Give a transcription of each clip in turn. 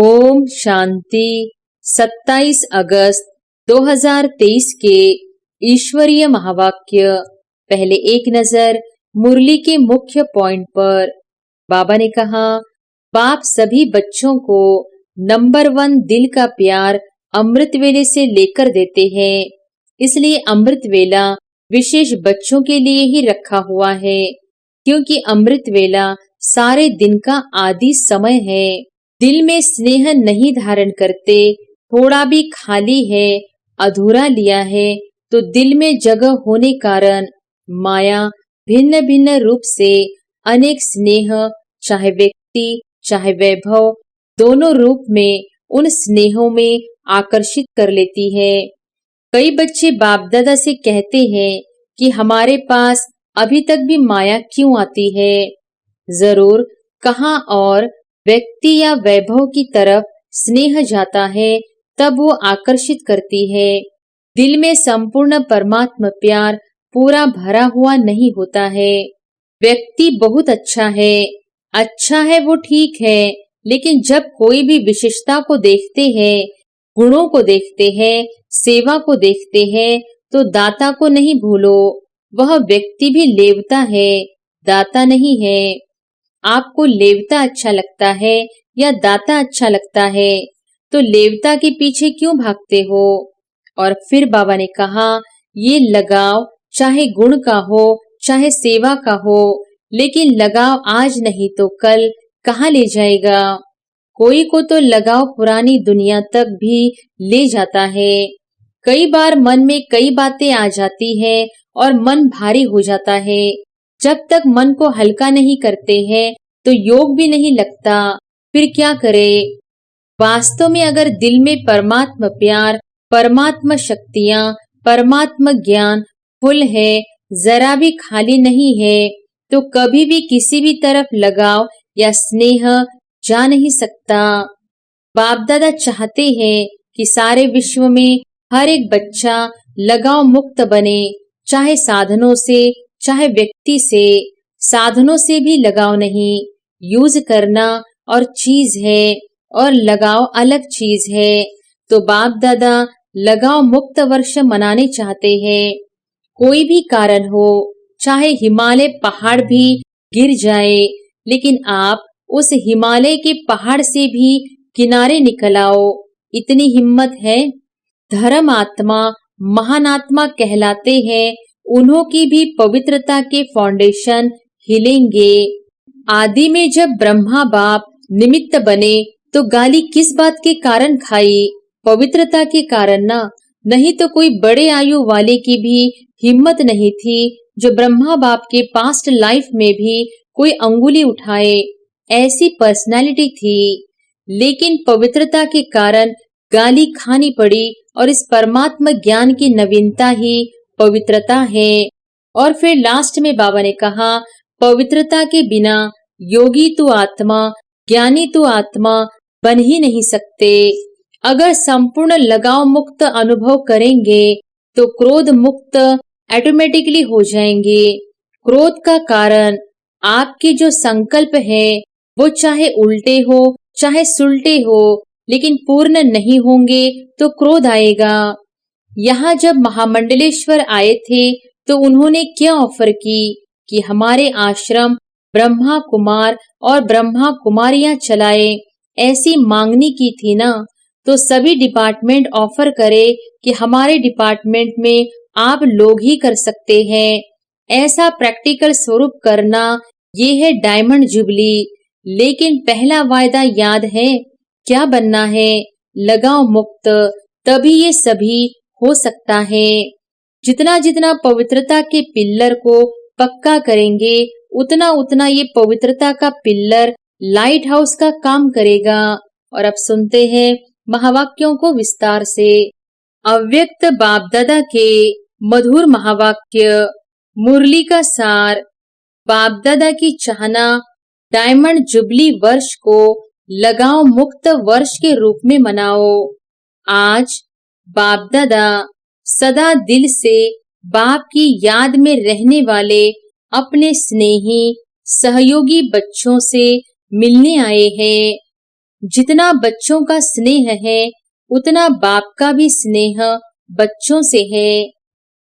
ओम शांति। 27 अगस्त 2023 के ईश्वरीय महावाक्य। पहले एक नजर मुरली के मुख्य पॉइंट पर। बाबा ने कहा, बाप सभी बच्चों को नंबर 1 दिल का प्यार अमृत वेले से लेकर देते हैं। इसलिए अमृत वेला विशेष बच्चों के लिए ही रखा हुआ है, क्योंकि अमृत वेला सारे दिन का आदि समय है। दिल में स्नेह नहीं धारण करते, थोड़ा भी खाली है, अधूरा लिया है, तो दिल में जगह होने कारण माया भिन्न भिन्न रूप से अनेक स्नेह, चाहे व्यक्ति चाहे वैभव, दोनों रूप में उन स्नेहों में आकर्षित कर लेती है। कई बच्चे बाप दादा से कहते हैं कि हमारे पास अभी तक भी माया क्यों आती है। जरूर कहाँ और व्यक्ति या वैभव की तरफ स्नेह जाता है, तब वो आकर्षित करती है। दिल में संपूर्ण परमात्मा प्यार पूरा भरा हुआ नहीं होता है। व्यक्ति बहुत अच्छा है वो ठीक है, लेकिन जब कोई भी विशेषता को देखते हैं, गुणों को देखते हैं, सेवा को देखते हैं, तो दाता को नहीं भूलो। वह व्यक्ति भी लेवता है, दाता नहीं है। आपको लेवता अच्छा लगता है या दाता अच्छा लगता है, तो लेवता के पीछे क्यों भागते हो। और फिर बाबा ने कहा, ये लगाव चाहे गुण का हो चाहे सेवा का हो, लेकिन लगाव आज नहीं तो कल कहाँ ले जाएगा। कोई को तो लगाव पुरानी दुनिया तक भी ले जाता है। कई बार मन में कई बातें आ जाती है और मन भारी हो जाता है। जब तक मन को हल्का नहीं करते हैं तो योग भी नहीं लगता। फिर क्या करे। वास्तव में अगर दिल में परमात्मा प्यार, परमात्मा शक्तियाँ, परमात्मा ज्ञान फुल है, जरा भी खाली नहीं है, तो कभी भी किसी भी तरफ लगाव या स्नेह जा नहीं सकता। बाप दादा चाहते हैं कि सारे विश्व में हर एक बच्चा लगाव मुक्त बने, चाहे साधनों से चाहे व्यक्ति से। साधनों से भी लगाव नहीं, यूज करना और चीज है और लगाव अलग चीज है। तो बाप दादा लगाव मुक्त वर्ष मनाने चाहते हैं। कोई भी कारण हो, चाहे हिमालय पहाड़ भी गिर जाए, लेकिन आप उस हिमालय के पहाड़ से भी किनारे निकल आओ, इतनी हिम्मत है। धर्म आत्मा महान आत्मा कहलाते हैं, उन्हों की भी पवित्रता के फाउंडेशन हिलेंगे। आदि में जब ब्रह्मा बाप निमित्त बने तो गाली किस बात के कारण खाई, पवित्रता के कारण ना। नहीं तो कोई बड़े आयु वाले की भी हिम्मत नहीं थी जो ब्रह्मा बाप के पास्ट लाइफ में भी कोई अंगुली उठाए, ऐसी पर्सनालिटी थी। लेकिन पवित्रता के कारण गाली खानी पड़ी, और इस परमात्मा ज्ञान की नवीनता ही पवित्रता है। और फिर लास्ट में बाबा ने कहा, पवित्रता के बिना योगी तो आत्मा, ज्ञानी तो आत्मा बन ही नहीं सकते। अगर संपूर्ण लगाव मुक्त अनुभव करेंगे तो क्रोध मुक्त ऑटोमेटिकली हो जाएंगे। क्रोध का कारण आपके जो संकल्प है वो चाहे उल्टे हो चाहे सुलटे हो, लेकिन पूर्ण नहीं होंगे तो क्रोध आएगा। यहाँ जब महामंडलेश्वर आए थे तो उन्होंने क्या ऑफर की कि हमारे आश्रम ब्रह्मा कुमार और ब्रह्मा कुमारियां चलाए, ऐसी मांगनी की थी ना। तो सभी डिपार्टमेंट ऑफर करे कि हमारे डिपार्टमेंट में आप लोग ही कर सकते हैं। ऐसा प्रैक्टिकल स्वरूप करना, ये है डायमंड जुबली। लेकिन पहला वायदा याद है, क्या बनना है, लगाव मुक्त, तभी ये सभी हो सकता है। जितना जितना पवित्रता के पिल्लर को पक्का करेंगे, उतना उतना ये पवित्रता का पिल्लर लाइट हाउस का काम करेगा। और अब सुनते हैं महावाक्यों को विस्तार से। अव्यक्त बाप दादा के मधुर महावाक्य। मुरली का सार। बाप दादा की चाहना डायमंड जुबली वर्ष को लगाव मुक्त वर्ष के रूप में मनाओ। आज बाप दादा सदा दिल से बाप की याद में रहने वाले अपने स्नेही सहयोगी बच्चों से मिलने आए हैं। जितना बच्चों का स्नेह है, उतना बाप का भी स्नेह बच्चों से है।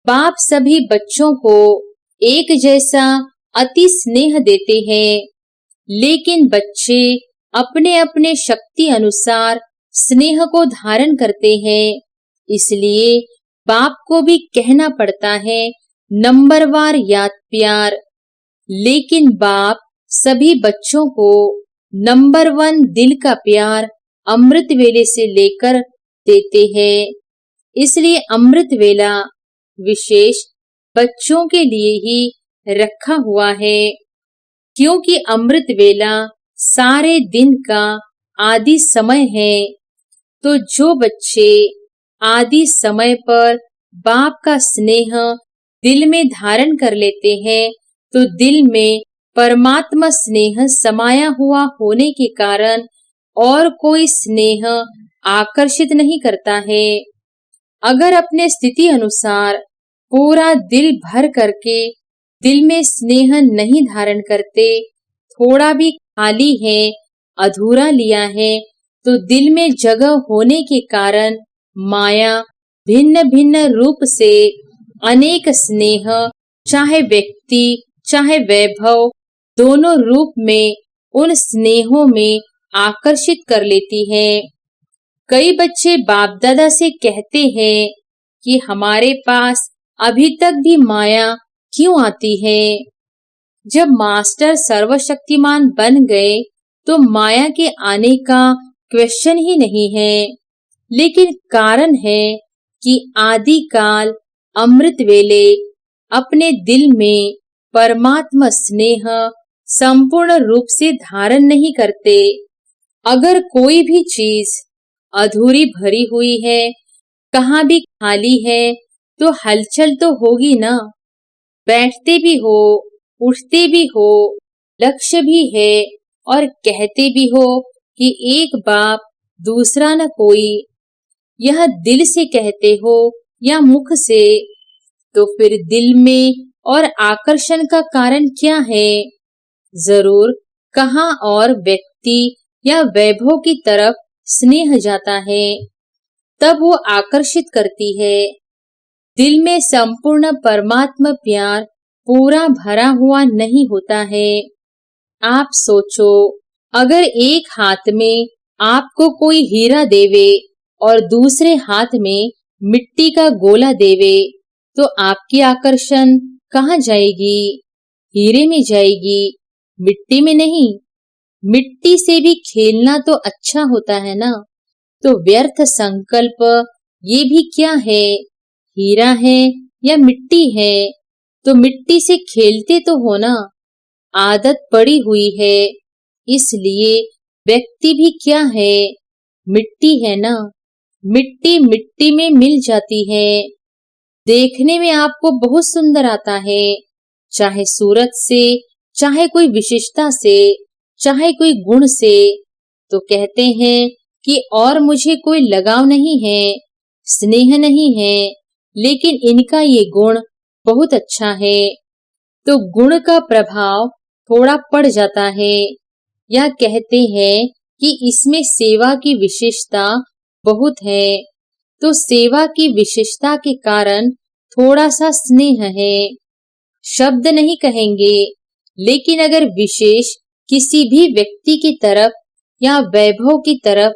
बाप सभी बच्चों को एक जैसा अति स्नेह देते हैं, लेकिन बच्चे अपने अपने शक्ति अनुसार स्नेह को धारण करते हैं। इसलिए बाप को भी कहना पड़ता है नंबरवार याद प्यार। लेकिन बाप सभी बच्चों को नंबर 1 दिल का प्यार अमृत वेले से लेकर देते हैं। इसलिए अमृत वेला विशेष बच्चों के लिए ही रखा हुआ है, क्योंकि अमृत वेला सारे दिन का आदि समय है। तो जो बच्चे आदि समय पर बाप का स्नेह दिल में धारण कर लेते हैं, तो दिल में परमात्मा स्नेह समाया हुआ होने के कारण और कोई स्नेह आकर्षित नहीं करता है। अगर अपने स्थिति अनुसार पूरा दिल भर करके दिल में स्नेह नहीं धारण करते, थोड़ा भी खाली है, अधूरा लिया है, तो दिल में जगह होने के कारण माया भिन्न भिन्न रूप से अनेक स्नेह, चाहे व्यक्ति चाहे वैभव, दोनों रूप में उन स्नेहों में आकर्षित कर लेती है। कई बच्चे बाप दादा से कहते हैं कि हमारे पास अभी तक भी माया क्यों आती है। जब मास्टर सर्वशक्तिमान बन गए तो माया के आने का क्वेश्चन ही नहीं है, लेकिन कारण है कि आदि काल अमृत वेले अपने दिल में परमात्मा स्नेह संपूर्ण रूप से धारण नहीं करते। अगर कोई भी चीज अधूरी भरी हुई है, कहाँ भी खाली है, तो हलचल तो होगी ना। बैठते भी हो, उठते भी हो, लक्ष्य भी है और कहते भी हो कि एक बाप दूसरा न कोई। यह दिल से कहते हो या मुख से, तो फिर दिल में और आकर्षण का कारण क्या है? जरूर कहाँ और व्यक्ति या वैभव की तरफ स्नेह जाता है, तब वो आकर्षित करती है। दिल में संपूर्ण परमात्मा प्यार पूरा भरा हुआ नहीं होता है। आप सोचो, अगर एक हाथ में आपको कोई हीरा देवे और दूसरे हाथ में मिट्टी का गोला देवे, तो आपकी आकर्षण कहाँ जाएगी? हीरे में जाएगी, मिट्टी में नहीं। मिट्टी से भी खेलना तो अच्छा होता है ना। तो व्यर्थ संकल्प ये भी क्या है, हीरा है या मिट्टी है? तो मिट्टी से खेलते तो हो ना, आदत पड़ी हुई है। इसलिए व्यक्ति भी क्या है, मिट्टी है ना। मिट्टी मिट्टी में मिल जाती है। देखने में आपको बहुत सुंदर आता है, चाहे सूरत से, चाहे कोई विशेषता से, चाहे कोई गुण से। तो कहते हैं कि और मुझे कोई लगाव नहीं है, स्नेह नहीं है, लेकिन इनका ये गुण बहुत अच्छा है। तो गुण का प्रभाव थोड़ा पड़ जाता है, या कहते हैं कि इसमें सेवा की विशेषता बहुत है। तो सेवा की विशेषता के कारण थोड़ा सा स्नेह है। शब्द नहीं कहेंगे, लेकिन अगर विशेष किसी भी व्यक्ति की तरफ या वैभव की तरफ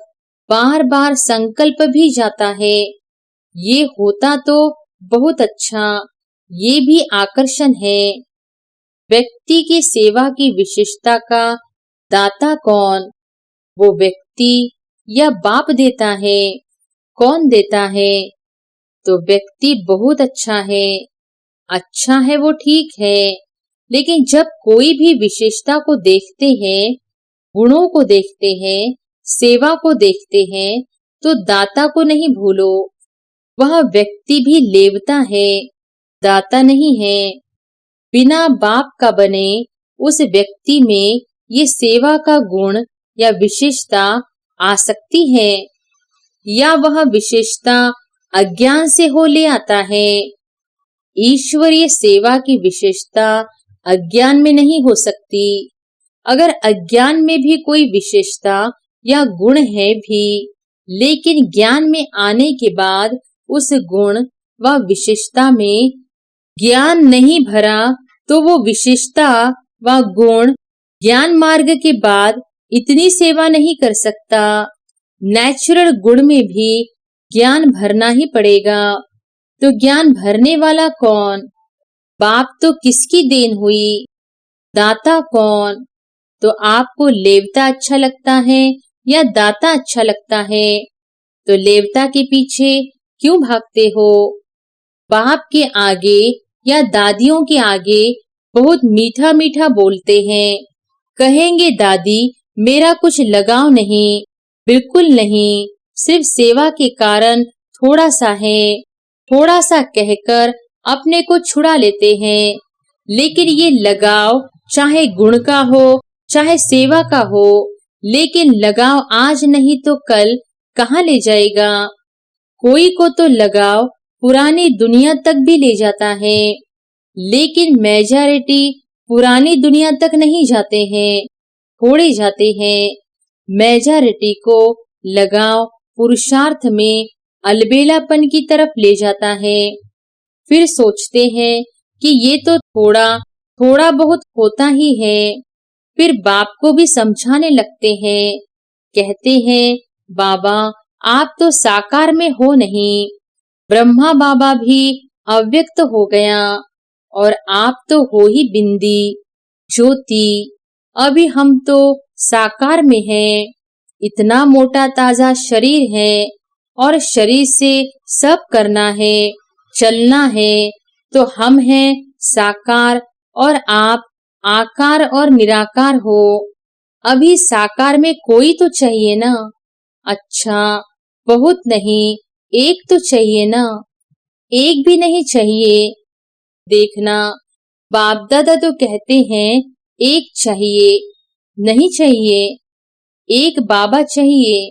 बार बार संकल्प भी जाता है, ये होता तो बहुत अच्छा, ये भी आकर्षण है। व्यक्ति की सेवा की विशेषता का दाता कौन? वो व्यक्ति या बाप देता है? कौन देता है? तो व्यक्ति बहुत अच्छा है वो ठीक है, लेकिन जब कोई भी विशेषता को देखते हैं, गुणों को देखते हैं, सेवा को देखते हैं, तो दाता को नहीं भूलो। वह व्यक्ति भी लेवता है, दाता नहीं है। बिना बाप का बने उस व्यक्ति में ये सेवा का गुण या विशेषता आ सकती है, या वह विशेषता अज्ञान से हो ले आता है। ईश्वरीय सेवा की विशेषता अज्ञान में नहीं हो सकती। अगर अज्ञान में भी कोई विशेषता या गुण है भी, लेकिन ज्ञान में आने के बाद उस गुण व विशेषता में ज्ञान नहीं भरा तो वो विशेषता व गुण ज्ञान मार्ग के बाद इतनी सेवा नहीं कर सकता। नेचुरल गुण में भी ज्ञान भरना ही पड़ेगा। तो ज्ञान भरने वाला कौन? बाप तो किसकी देन हुई? दाता कौन? तो आपको लेवता अच्छा लगता है या दाता अच्छा लगता है? तो लेवता के पीछे क्यों भागते हो? बाप के आगे या दादियों के आगे बहुत मीठा मीठा बोलते हैं, कहेंगे दादी मेरा कुछ लगाव नहीं, बिल्कुल नहीं, सिर्फ सेवा के कारण थोड़ा सा है, थोड़ा सा कहकर अपने को छुड़ा लेते हैं। लेकिन ये लगाव चाहे गुण का हो चाहे सेवा का हो, लेकिन लगाव आज नहीं तो कल कहाँ ले जाएगा? कोई को तो लगाव पुरानी दुनिया तक भी ले जाता है, लेकिन मेजॉरिटी पुरानी दुनिया तक नहीं जाते हैं, थोड़े जाते हैं। मेजॉरिटी को लगाव पुरुषार्थ में अलबेलापन की तरफ ले जाता है। फिर सोचते हैं कि ये तो थोड़ा थोड़ा बहुत होता ही है। फिर बाप को भी समझाने लगते हैं, कहते हैं बाबा आप तो साकार में हो नहीं, ब्रह्मा बाबा भी अव्यक्त हो गया और आप तो हो ही बिंदी ज्योति। अभी हम तो साकार में हैं, इतना मोटा ताजा शरीर है और शरीर से सब करना है, चलना है, तो हम हैं साकार और आप आकार और निराकार हो। अभी साकार में कोई तो चाहिए ना? अच्छा बहुत नहीं, एक तो चाहिए ना? एक भी नहीं चाहिए। देखना बाप दादा तो कहते हैं एक चाहिए, नहीं चाहिए, एक बाबा चाहिए।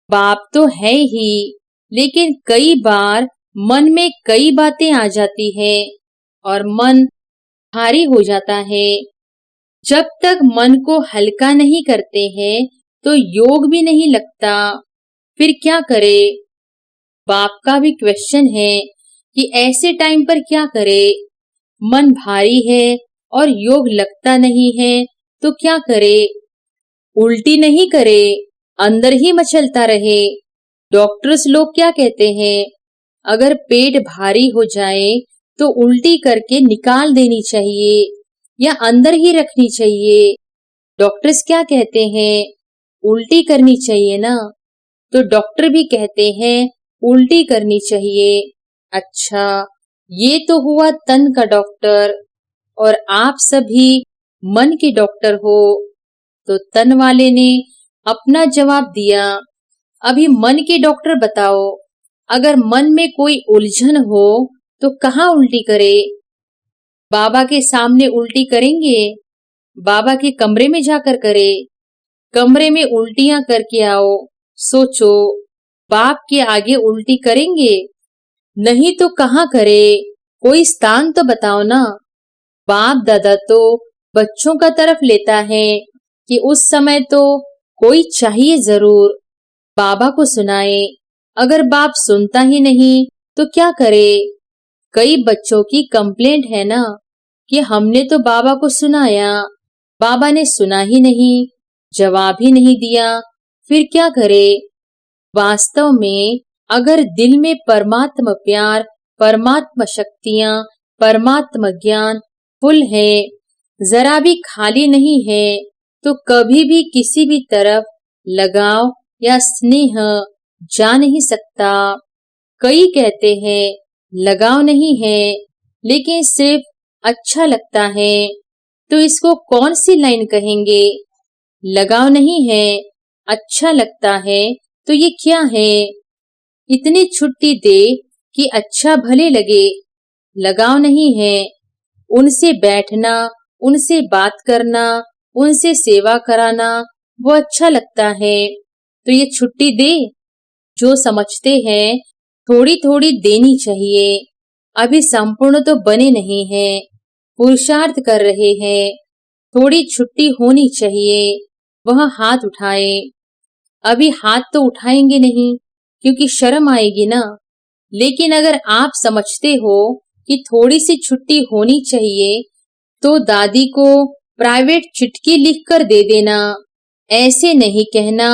बाप तो है ही, लेकिन कई बार मन में कई बातें आ जाती है और मन भारी हो जाता है। जब तक मन को हल्का नहीं करते हैं तो योग भी नहीं लगता। फिर क्या करे? बाप का भी क्वेश्चन है कि ऐसे टाइम पर क्या करे? मन भारी है और योग लगता नहीं है तो क्या करे? उल्टी नहीं करे, अंदर ही मचलता रहे। डॉक्टर्स लोग क्या कहते हैं? अगर पेट भारी हो जाए तो उल्टी करके निकाल देनी चाहिए या अंदर ही रखनी चाहिए। डॉक्टर्स क्या कहते हैं? उल्टी करनी चाहिए ना? तो डॉक्टर भी कहते हैं उल्टी करनी चाहिए। अच्छा, ये तो हुआ तन का डॉक्टर और आप सभी मन के डॉक्टर हो। तो तन वाले ने अपना जवाब दिया। अभी मन के डॉक्टर बताओ, अगर मन में कोई उलझन हो तो कहाँ उल्टी करे? बाबा के सामने उल्टी करेंगे? बाबा के कमरे में जाकर करे? कमरे में उल्टियां करके आओ। सोचो, बाप के आगे उल्टी करेंगे? नहीं तो कहाँ करे? कोई स्थान तो बताओ ना। बाप दादा तो बच्चों का तरफ लेता है कि उस समय तो कोई चाहिए जरूर, बाबा को सुनाए। अगर बाप सुनता ही नहीं तो क्या करे? कई बच्चों की कंप्लेंट है ना कि हमने तो बाबा को सुनाया, बाबा ने सुना ही नहीं, जवाब ही नहीं दिया, फिर क्या करे? वास्तव में अगर दिल में परमात्मा प्यार, परमात्मा शक्तियां, परमात्मा ज्ञान फुल है, जरा भी खाली नहीं है, तो कभी भी किसी भी तरफ लगाव या स्नेह जा नहीं सकता। कई कहते हैं लगाव नहीं है, लेकिन सिर्फ अच्छा लगता है, तो इसको कौन सी लाइन कहेंगे? लगाव नहीं है, अच्छा लगता है, तो ये क्या है? इतनी छुट्टी दे कि अच्छा भले लगे, लगाव नहीं है। उनसे बैठना, उनसे बात करना, उनसे सेवा कराना वो अच्छा लगता है, तो ये छुट्टी दे। जो समझते हैं थोड़ी थोड़ी देनी चाहिए। अभी संपूर्ण तो बने नहीं हैं, पुरुषार्थ कर रहे हैं, थोड़ी छुट्टी होनी चाहिए। वह हाथ उठाए। अभी हाथ तो उठाएंगे नहीं क्योंकि शर्म आएगी ना। लेकिन अगर आप समझते हो कि थोड़ी सी छुट्टी होनी चाहिए तो दादी को प्राइवेट चिट्ठी लिखकर दे देना। ऐसे नहीं कहना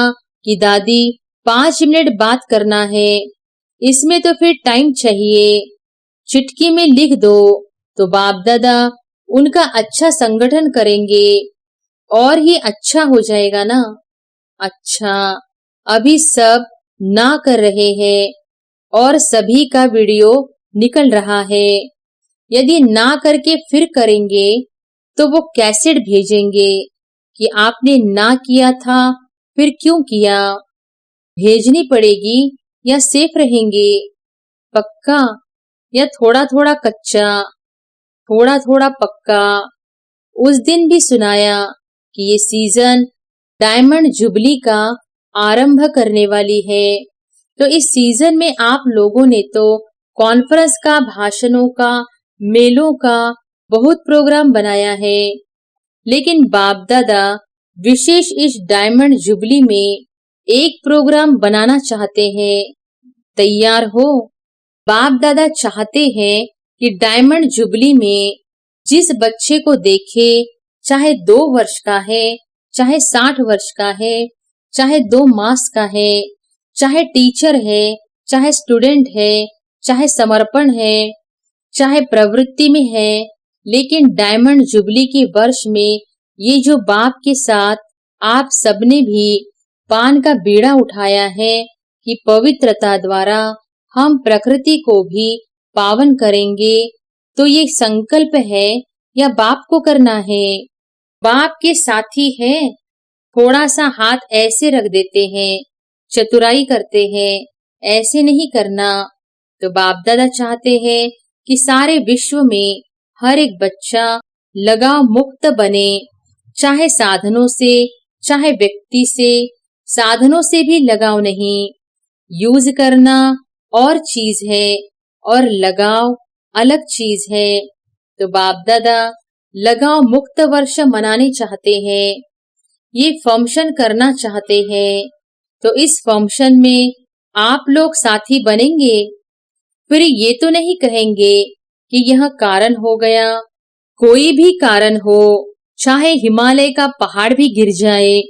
कि दादी 5 मिनट बात करना है, इसमें तो फिर टाइम चाहिए। चिट्ठी में लिख दो तो बाप दादा उनका अच्छा संगठन करेंगे और ही अच्छा हो जाएगा ना। अच्छा, अभी सब ना कर रहे हैं और सभी का वीडियो निकल रहा है। यदि ना करके फिर करेंगे तो वो कैसेट भेजेंगे कि आपने ना किया था, फिर क्यों किया। भेजनी पड़ेगी या सेफ रहेंगे? पक्का या थोड़ा थोड़ा कच्चा, थोड़ा थोड़ा पक्का? उस दिन भी सुनाया कि ये सीजन डायमंड जुबली का आरंभ करने वाली है। तो इस सीजन में आप लोगों ने तो कॉन्फ्रेंस का, भाषणों का, मेलों का बहुत प्रोग्राम बनाया है। लेकिन बाप दादा विशेष इस डायमंड जुबली में एक प्रोग्राम बनाना चाहते हैं। तैयार हो? बाप दादा चाहते हैं कि डायमंड जुबली में जिस बच्चे को देखे, चाहे 2 वर्ष का है, चाहे 60 वर्ष का है, चाहे 2 मास का है, चाहे टीचर है, चाहे स्टूडेंट है, चाहे समर्पण है, चाहे प्रवृत्ति में है, लेकिन डायमंड जुबली के वर्ष में ये जो बाप के साथ आप सबने भी पान का बीड़ा उठाया है कि पवित्रता द्वारा हम प्रकृति को भी पावन करेंगे, तो ये संकल्प है या बाप को करना है? बाप के साथी है, थोड़ा सा हाथ ऐसे रख देते हैं, चतुराई करते हैं, ऐसे नहीं करना। तो बाप दादा चाहते हैं कि सारे विश्व में हर एक बच्चा लगाव मुक्त बने, चाहे साधनों से, चाहे व्यक्ति से। साधनों से भी लगाव नहीं, यूज करना और चीज है और लगाव अलग चीज है। तो बाप दादा लगाव मुक्त वर्ष मनाने चाहते हैं, ये फंक्शन करना चाहते हैं। तो इस फंक्शन में आप लोग साथी बनेंगे। फिर ये तो नहीं कहेंगे कि यह कारण हो गया। कोई भी कारण हो, चाहे हिमालय का पहाड़ भी गिर जाए,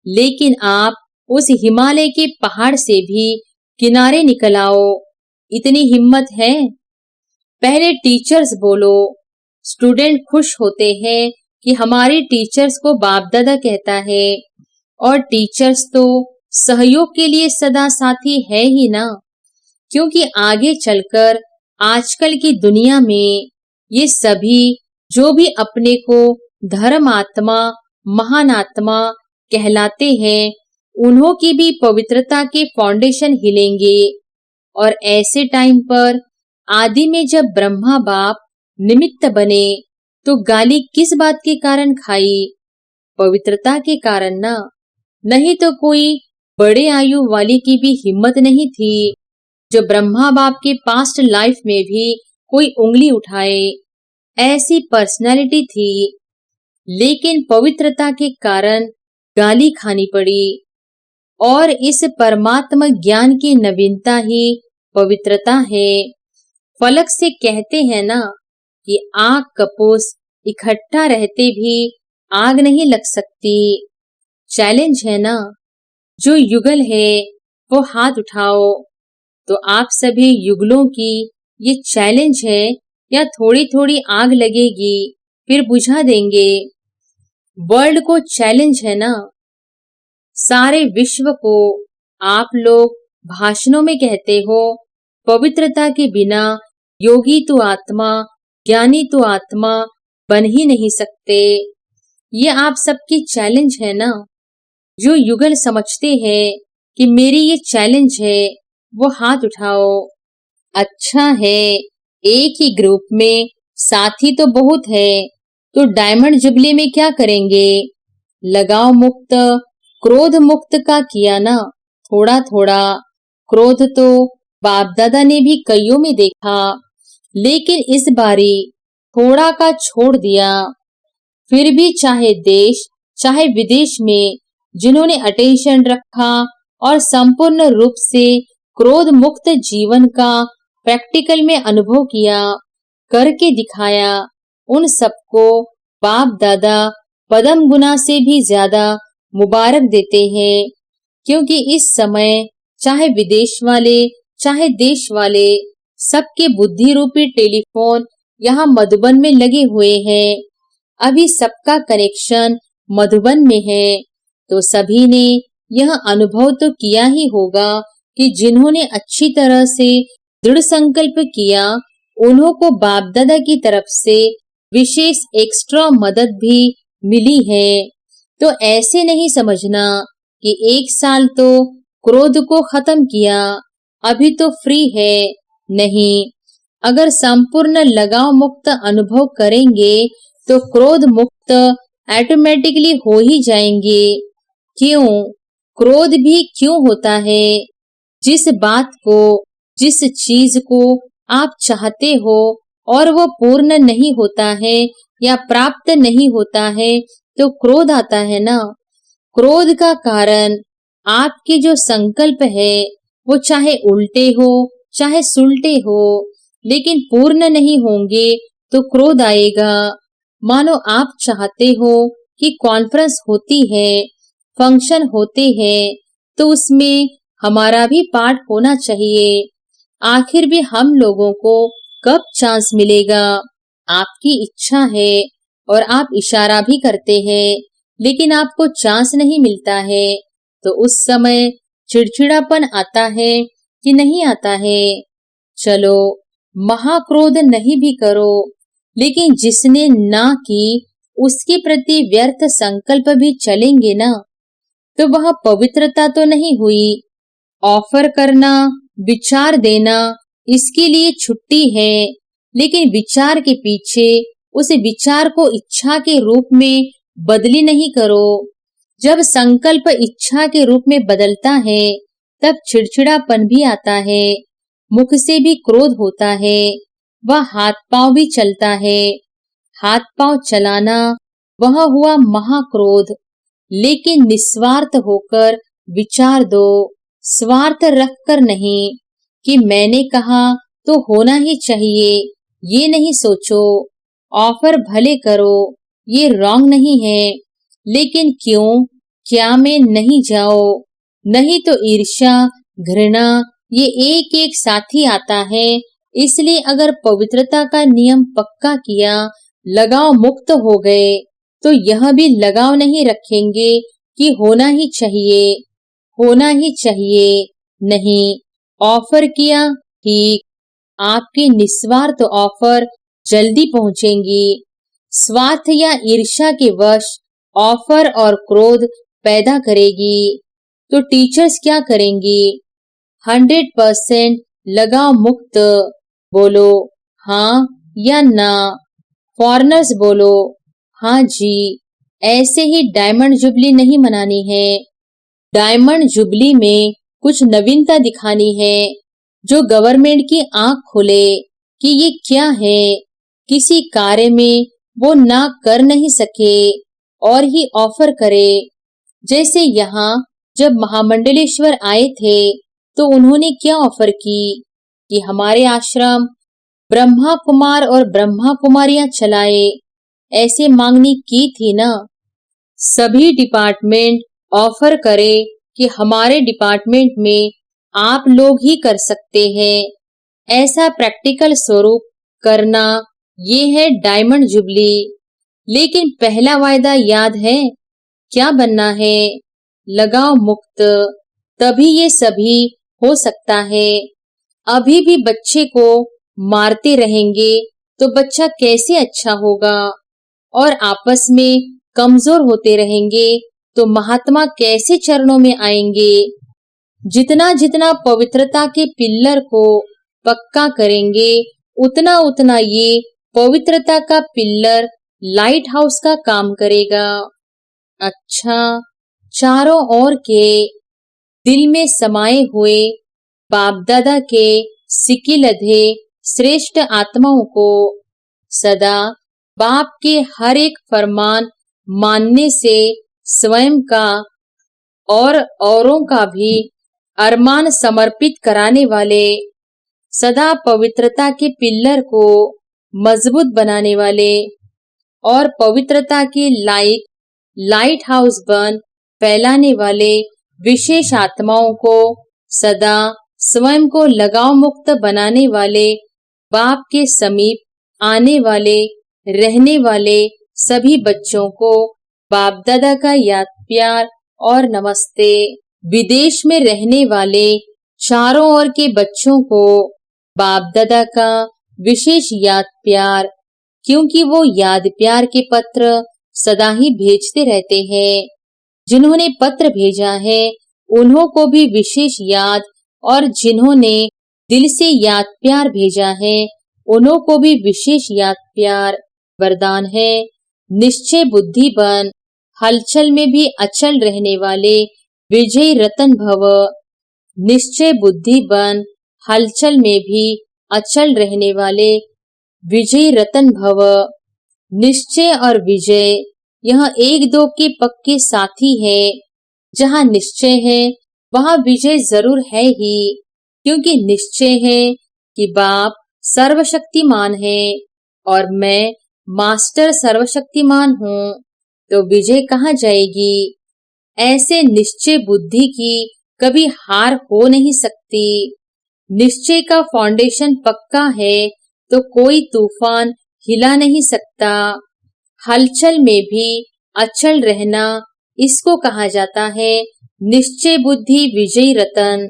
लेकिन आप उस हिमालय के पहाड़ से भी किनारे निकल आओ। इतनी हिम्मत है? पहले टीचर्स बोलो। स्टूडेंट खुश होते हैं कि हमारे टीचर्स को बाप दादा कहता है, और टीचर्स तो सहयोग के लिए सदा साथी है ही ना। क्योंकि आगे चलकर आजकल की दुनिया में ये सभी जो भी अपने को धर्म आत्मा, महान आत्मा कहलाते हैं, उन्हों की भी पवित्रता के फाउंडेशन हिलेंगे। और ऐसे टाइम पर आदि में जब ब्रह्मा बाप निमित्त बने तो गाली किस बात के कारण खाई? पवित्रता के कारण ना। नहीं तो कोई बड़े आयु वाली की भी हिम्मत नहीं थी जो ब्रह्मा बाप के पास्ट लाइफ में भी कोई उंगली उठाए। ऐसी पर्सनालिटी थी, लेकिन पवित्रता के कारण गाली खानी पड़ी। और इस परमात्मा ज्ञान की नवीनता ही पवित्रता है। फलक से कहते हैं ना कि आग कपूस इकट्ठा रहते भी आग नहीं लग सकती। चैलेंज है ना। जो युगल है वो हाथ उठाओ। तो आप सभी युगलों की ये चैलेंज है या थोड़ी थोड़ी आग लगेगी फिर बुझा देंगे? वर्ल्ड को चैलेंज है ना। सारे विश्व को आप लोग भाषणों में कहते हो पवित्रता के बिना योगी तो आत्मा, ज्ञानी तो आत्मा बन ही नहीं सकते। ये आप सबकी चैलेंज है ना। जो युगल समझते हैं कि मेरी ये चैलेंज है वो हाथ उठाओ। अच्छा है, एक ही ग्रुप में साथी तो बहुत है, तो डायमंड जुबली में क्या करेंगे? लगाव मुक्त, क्रोध मुक्त का किया ना, थोड़ा थोड़ा। क्रोध तो बाप दादा ने भी कईयों में देखा, लेकिन इस बारी थोड़ा का छोड़ दिया। फिर भी चाहे देश चाहे विदेश में जिन्होंने अटेंशन रखा और संपूर्ण रूप से क्रोध मुक्त जीवन का प्रैक्टिकल में अनुभव किया, करके दिखाया, उन सबको बाप दादा पदम गुना से भी ज्यादा मुबारक देते हैं। क्योंकि इस समय चाहे विदेश वाले चाहे देश वाले, सबके बुद्धि रूपी टेलीफोन यहाँ मधुबन में लगे हुए हैं। अभी सबका कनेक्शन मधुबन में है, तो सभी ने यह अनुभव तो किया ही होगा कि जिन्होंने अच्छी तरह से दृढ़ संकल्प किया, उन्हों को बाप दादा की तरफ से विशेष एक्स्ट्रा मदद भी मिली है। तो ऐसे नहीं समझना कि 1 साल तो क्रोध को खत्म किया, अभी तो फ्री है। नहीं, अगर संपूर्ण लगाव मुक्त अनुभव करेंगे तो क्रोध मुक्त ऑटोमेटिकली हो ही जाएंगे। क्यों? क्रोध भी क्यों होता है? जिस बात को, जिस चीज को आप चाहते हो और वो पूर्ण नहीं होता है या प्राप्त नहीं होता है, तो क्रोध आता है ना। क्रोध का कारण आपके जो संकल्प है, वो चाहे उल्टे हो चाहे सुलटे हो, लेकिन पूर्ण नहीं होंगे तो क्रोध आएगा। मानो आप चाहते हो कि कॉन्फ्रेंस होती है, फंक्शन होते हैं, तो उसमें हमारा भी पार्ट होना चाहिए। आखिर भी हम लोगों को कब चांस मिलेगा? आपकी इच्छा है और आप इशारा भी करते हैं, लेकिन आपको चांस नहीं मिलता है, तो उस समय चिड़चिड़ापन आता है कि नहीं आता है? चलो, महाक्रोध नहीं भी करो, लेकिन जिसने ना की उसके प्रति व्यर्थ संकल्प भी चलेंगे ना, तो वह पवित्रता तो नहीं हुई। ऑफर करना, विचार देना, इसके लिए छुट्टी है, लेकिन विचार के पीछे उस विचार को इच्छा के रूप में बदली नहीं करो। जब संकल्प इच्छा के रूप में बदलता है, तब चिड़चिड़ापन भी आता है, मुख से भी क्रोध होता है, वह हाथ पांव भी चलता है। हाथ पांव चलाना वह हुआ महाक्रोध। लेकिन निस्वार्थ होकर विचार दो, स्वार्थ रखकर नहीं कि मैंने कहा तो होना ही चाहिए, ये नहीं सोचो। ऑफर भले करो, ये रॉन्ग नहीं है, लेकिन क्यों, क्या में नहीं जाओ। नहीं तो ईर्ष्या, घृणा, ये एक एक साथी आता है। इसलिए अगर पवित्रता का नियम पक्का किया, लगाव मुक्त हो गए, तो यह भी लगाव नहीं रखेंगे कि होना ही चाहिए, होना ही चाहिए। नहीं, ऑफर किया, ठीक, आपकी निस्वार्थ ऑफर जल्दी पहुंचेंगी। स्वार्थ या ईर्ष्या के वश ऑफर और क्रोध पैदा करेगी, तो टीचर्स क्या करेंगी? 100% लगाव मुक्त। बोलो हाँ या ना। फॉरेनर्स बोलो हाँ जी। ऐसे ही डायमंड जुबली नहीं मनानी है। डायमंड जुबली में कुछ नवीनता दिखानी है, जो गवर्नमेंट की आंख खोले कि ये क्या है। किसी कार्य में वो ना कर नहीं सके और ही ऑफर करे। जैसे यहाँ जब महामंडलेश्वर आए थे, तो उन्होंने क्या ऑफर की कि हमारे आश्रम ब्रह्मा कुमार और ब्रह्मा कुमारियां चलाए, ऐसे मांगनी की थी ना। सभी डिपार्टमेंट ऑफर करे कि हमारे डिपार्टमेंट में आप लोग ही कर सकते हैं। ऐसा प्रैक्टिकल स्वरूप करना, ये है डायमंड जुबली। लेकिन पहला वायदा याद है, क्या बनना है? लगाव मुक्त। तभी ये सभी हो सकता है। अभी भी बच्चे को मारते रहेंगे तो बच्चा कैसे अच्छा होगा, और आपस में कमजोर होते रहेंगे तो महात्मा कैसे चरणों में आएंगे। जितना जितना पवित्रता के पिल्लर को पक्का करेंगे, उतना उतना ये पवित्रता का पिल्लर लाइट हाउस का काम करेगा। अच्छा, चारों ओर के दिल में समाये हुए बाप दादा के सिकिलधे श्रेष्ठ आत्माओं को सदा बाप के हर एक फरमान मानने से स्वयं का और औरों का भी अरमान समर्पित कराने वाले, सदा पवित्रता के पिल्लर को मजबूत बनाने वाले और पवित्रता के लाइट हाउस बन फैलाने वाले विशेष आत्माओं को सदा स्वयं को लगाव मुक्त बनाने वाले, बाप के समीप आने वाले, रहने वाले सभी बच्चों को बाप दादा का याद प्यार और नमस्ते। विदेश में रहने वाले चारों ओर के बच्चों को बाप दादा का विशेष याद प्यार, क्योंकि वो याद प्यार के पत्र सदा ही भेजते रहते हैं। जिन्होंने पत्र भेजा है उन्हों को भी विशेष याद, और जिन्होंने दिल से याद प्यार भेजा है उन्हों को भी विशेष याद प्यार। वरदान है, निश्चय बुद्धि बन हलचल में भी अचल रहने वाले विजय रतन भव। निश्चय बुद्धि बन हलचल में भी अचल रहने वाले विजय रतन भव। निश्चय और विजय यह एक दो के पक्के साथी है। जहाँ निश्चय है वहाँ विजय जरूर है ही, क्योंकि निश्चय है कि बाप सर्वशक्तिमान है और मैं मास्टर सर्वशक्तिमान हूँ, तो विजय कहाँ जाएगी। ऐसे निश्चय बुद्धि की कभी हार हो नहीं सकती। निश्चय का फाउंडेशन पक्का है तो कोई तूफान हिला नहीं सकता। हलचल में भी अचल रहना, इसको कहा जाता है निश्चय बुद्धि विजयी रतन।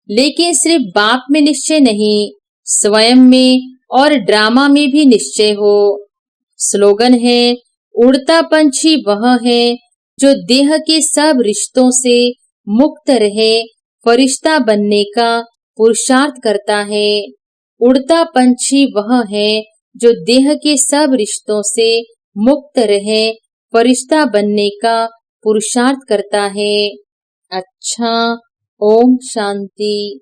लेकिन सिर्फ बाप में निश्चय नहीं, स्वयं में और ड्रामा में भी निश्चय हो। स्लोगन है, उड़ता पंछी वह है जो देह के सब रिश्तों से मुक्त रहे, फरिश्ता बनने का पुरुषार्थ करता है। उड़ता पंछी वह है जो देह के सब रिश्तों से मुक्त रहे, फरिश्ता बनने का पुरुषार्थ करता है। अच्छा, ओम शांति।